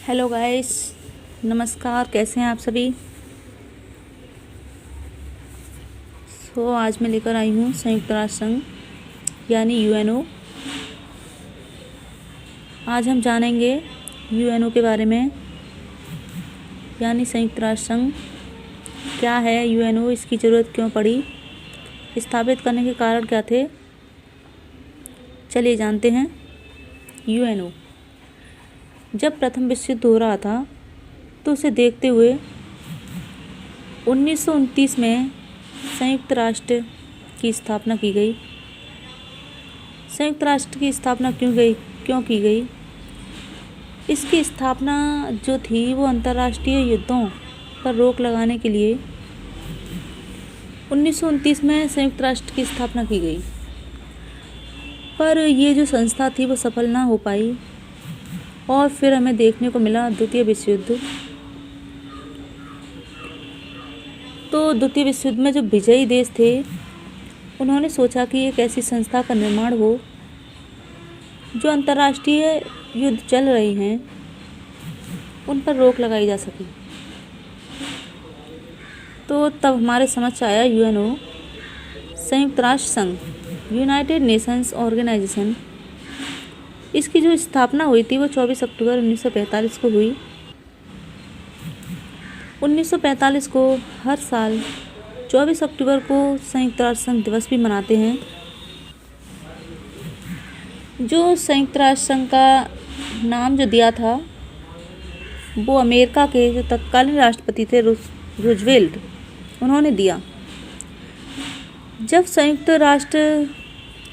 Hello guys, नमस्कार। कैसे हैं आप सभी। आज मैं लेकर आई हूँ संयुक्त राष्ट्र संघ यानी यूएनओ। आज हम जानेंगे यूएनओ के बारे में, यानी संयुक्त राष्ट्र संघ क्या है, यूएनओ इसकी ज़रूरत क्यों पड़ी, स्थापित करने के कारण क्या थे। चलिए जानते हैं। यूएनओ जब प्रथम विश्व युद्ध हो रहा था तो उसे देखते हुए 1929 में संयुक्त राष्ट्र की स्थापना की गई। संयुक्त राष्ट्र की स्थापना क्यों की गई? इसकी स्थापना जो थी वो अंतर्राष्ट्रीय युद्धों पर रोक लगाने के लिए 1929 में संयुक्त राष्ट्र की स्थापना की गई। पर ये जो संस्था थी वो सफल ना हो पाई और फिर हमें देखने को मिला द्वितीय विश्व युद्ध। तो द्वितीय विश्व युद्ध में जो विजयी देश थे उन्होंने सोचा कि एक ऐसी संस्था का निर्माण हो जो अंतर्राष्ट्रीय युद्ध चल रहे हैं उन पर रोक लगाई जा सके। तो तब हमारे समझ आया यूएनओ, संयुक्त राष्ट्र संघ, यूनाइटेड नेशंस ऑर्गेनाइजेशन। इसकी जो स्थापना हुई थी वो 24 अक्टूबर 1945 को हुई। 1945 को हर साल 24 अक्टूबर को संयुक्त राष्ट्र संघ दिवस भी मनाते हैं। जो संयुक्त राष्ट्र संघ का नाम जो दिया था वो अमेरिका के जो तत्कालीन राष्ट्रपति थे रूजवेल्ट, उन्होंने दिया। जब संयुक्त राष्ट्र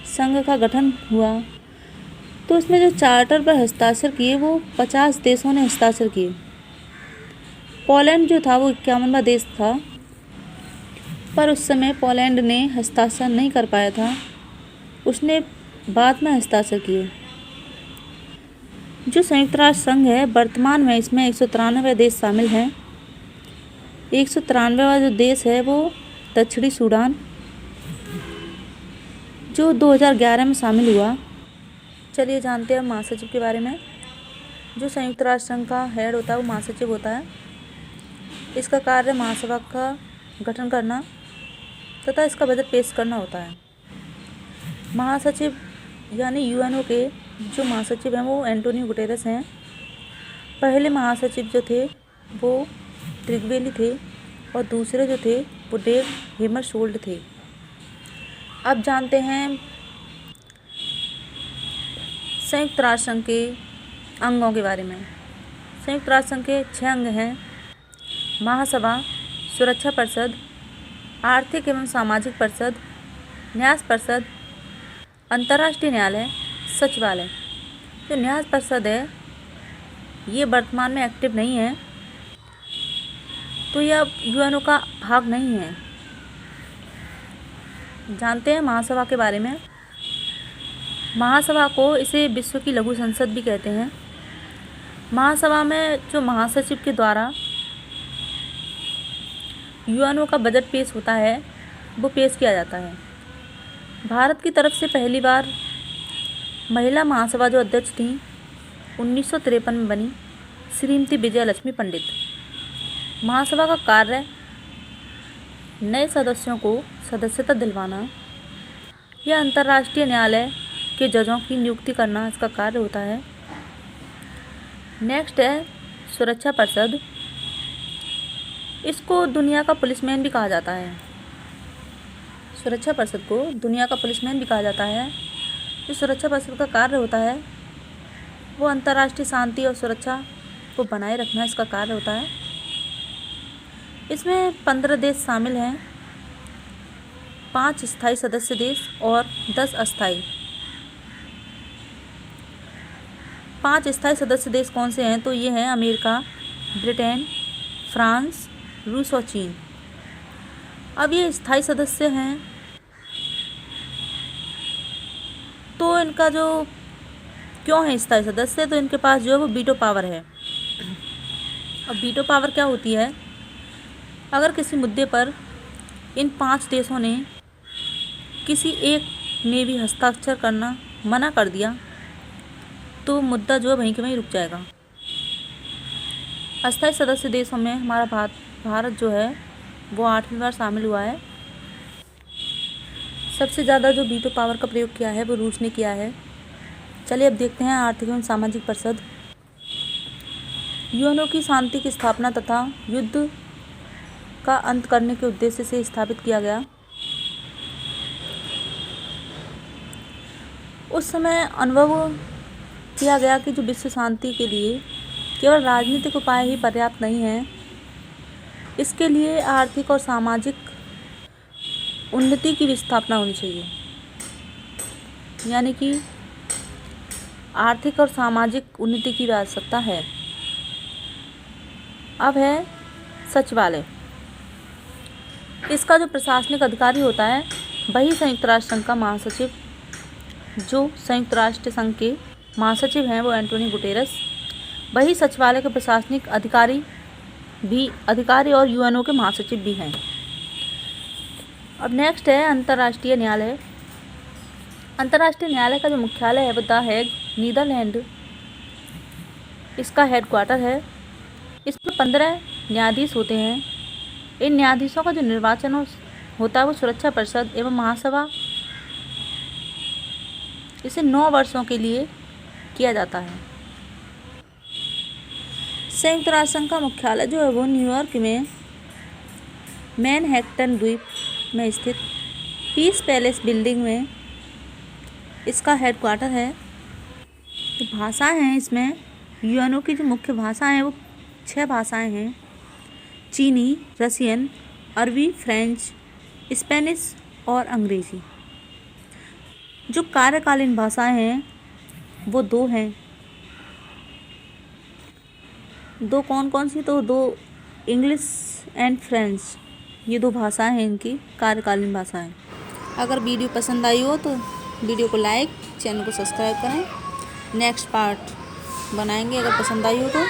संघ का गठन हुआ तो उसमें जो चार्टर पर हस्ताक्षर किए वो 50 देशों ने हस्ताक्षर किए। पोलैंड जो था वो 51वां देश था, पर उस समय पोलैंड ने हस्ताक्षर नहीं कर पाया था, उसने बाद में हस्ताक्षर किए। जो संयुक्त राष्ट्र संघ है वर्तमान में इसमें 193 देश शामिल हैं। 193वां जो देश है वो दक्षिणी सूडान, जो 2011 में शामिल हुआ। चलिए जानते हैं महासचिव के बारे में। जो संयुक्त राष्ट्र संघ का हेड होता है वो महासचिव होता है। इसका कार्य महासभा का गठन करना तथा इसका बजट पेश करना होता है। महासचिव यानी यूएनओ के जो महासचिव हैं वो एंटोनियो गुटेरेस हैं। पहले महासचिव जो थे वो ट्रिगवेली थे और दूसरे जो थे वो डेव हेमरशोल्ड थे। अब जानते हैं संयुक्त राष्ट्र संघ के अंगों के बारे में। संयुक्त राष्ट्र संघ के 6 अंग हैं: महासभा, सुरक्षा परिषद, आर्थिक एवं सामाजिक परिषद, न्यास परिषद, अंतर्राष्ट्रीय न्यायालय, सचिवालय। जो न्यास परिषद है ये वर्तमान में एक्टिव नहीं है, तो यह यूएनओ का भाग नहीं है। जानते हैं महासभा के बारे में। महासभा को इसे विश्व की लघु संसद भी कहते हैं। महासभा में जो महासचिव के द्वारा यूएनओ का बजट पेश होता है वो पेश किया जाता है। भारत की तरफ से पहली बार महिला महासभा जो अध्यक्ष थी 1953 में बनी श्रीमती विजया लक्ष्मी पंडित। महासभा का कार्य नए सदस्यों को सदस्यता दिलवाना या अंतर्राष्ट्रीय न्यायालय के जजों की नियुक्ति करना इसका कार्य होता है। नेक्स्ट है सुरक्षा परिषद। इसको दुनिया का पुलिसमैन भी कहा जाता है। सुरक्षा परिषद को दुनिया का पुलिसमैन भी कहा जाता है। जो सुरक्षा परिषद का कार्य होता है वो अंतर्राष्ट्रीय शांति और सुरक्षा को बनाए रखना इसका कार्य होता है। इसमें 15 देश शामिल हैं, 5 स्थायी सदस्य देश और 10 अस्थायी। 5 स्थायी सदस्य देश कौन से हैं? तो ये हैं अमेरिका, ब्रिटेन, फ्रांस, रूस और चीन। अब ये स्थायी सदस्य हैं तो इनका जो क्यों है स्थायी सदस्य, तो इनके पास जो है वो वीटो पावर है। अब वीटो पावर क्या होती है? अगर किसी मुद्दे पर इन 5 देशों ने किसी एक ने भी हस्ताक्षर करना मना कर दिया तो मुद्दा जो है वहीं के वहीं रुक जाएगा। अस्थायी सदस्य देशों में हमारा भारत जो है वो 8वीं बार शामिल हुआ है। सबसे ज़्यादा जो वीटो पावर का प्रयोग किया है वो रूस ने किया है। चलिए अब देखते हैं आर्थिक एवं सामाजिक परिषद। यूएनओ की शांति की स्थापना तथा युद्ध का अंत करने के उद्देश्य से स्थापित किया गया। उस समय अनुभव किया गया कि जो विश्व शांति के लिए केवल राजनीतिक उपाय ही पर्याप्त नहीं है, इसके लिए आर्थिक और सामाजिक उन्नति की भी स्थापना होनी चाहिए। यानी कि आर्थिक और सामाजिक उन्नति की आवश्यकता है। अब है सचिवालय। इसका जो प्रशासनिक अधिकारी होता है वही संयुक्त राष्ट्र संघ का महासचिव, जो संयुक्त राष्ट्र संघ के महासचिव हैं वो एंटोनियो गुटेरेस, वही सचिवालय के प्रशासनिक अधिकारी और यूएनओ के महासचिव भी हैं। अब नेक्स्ट है अंतर्राष्ट्रीय न्यायालय। अंतर्राष्ट्रीय न्यायालय का जो मुख्यालय है वो द हेग, नीदरलैंड इसका हेडक्वार्टर है। इसमें 15 न्यायाधीश होते हैं। इन न्यायाधीशों का जो निर्वाचन होता है वो सुरक्षा परिषद एवं महासभा इसे 9 वर्षों के लिए किया जाता है। संयुक्त राष्ट्र संघ का मुख्यालय जो है वो न्यूयॉर्क में मैनहट्टन द्वीप में स्थित पीस पैलेस बिल्डिंग में इसका हेडक्वार्टर है। तो भाषाएं हैं इसमें, यूएनओ की जो मुख्य भाषाएं हैं वो 6 भाषाएं हैं: चीनी, रशियन, अरबी, फ्रेंच, स्पेनिश और अंग्रेजी। जो कार्यकालीन भाषाएं हैं वो 2 हैं। 2 कौन कौन सी? तो 2 इंग्लिश एंड फ्रेंच, ये 2 भाषाएं हैं इनकी कार्यकालीन भाषाएं। अगर वीडियो पसंद आई हो तो वीडियो को लाइक, चैनल को सब्सक्राइब करें। नेक्स्ट पार्ट बनाएंगे अगर पसंद आई हो तो।